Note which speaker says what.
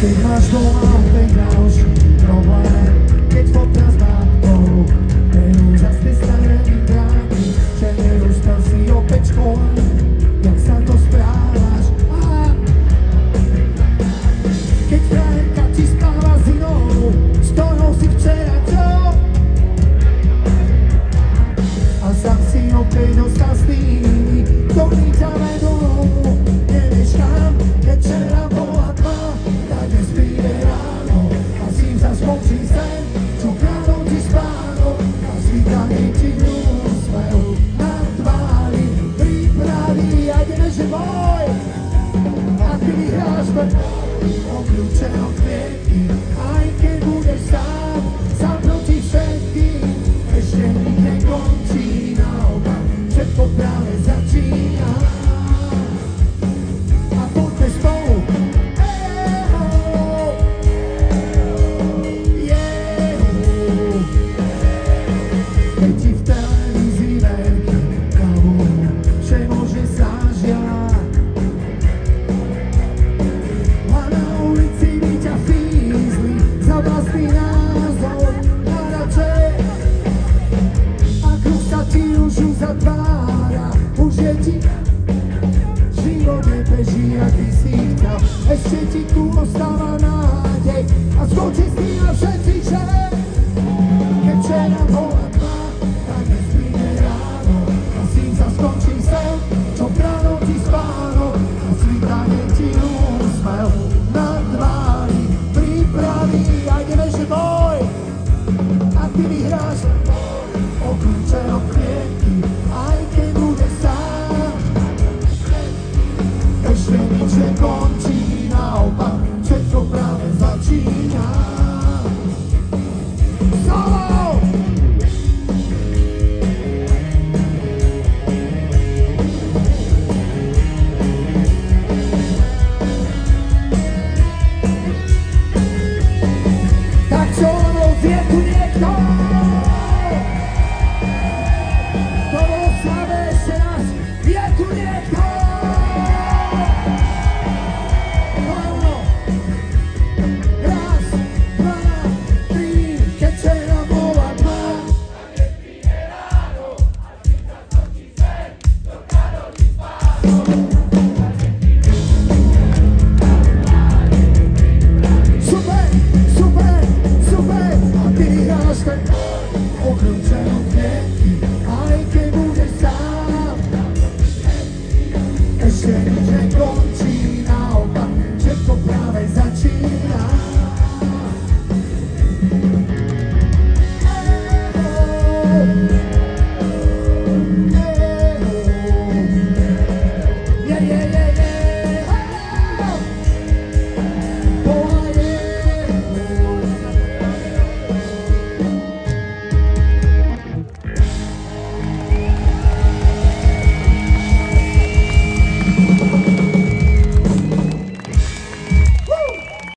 Speaker 1: Keď máš doma ten ďalší problém, keď fotka s babkou, veru zas ty staré bráky, že neúspel si opäť škole, jak sa to správaš. Keď frajerka ti spáva s inou, s ktorou si včera čo? A sám si opäť dostal s tými, ktorí ťa vedú. Nevieš kam, keď včera bola tma, tak dnes príde ráno a s ním zas končí sen, čo kradol ti spánok a zvykanie ti úsmev na tvári. Pripraví a ideš je boj, a ty vyhráš ve obľúčenom kvietky, aj keď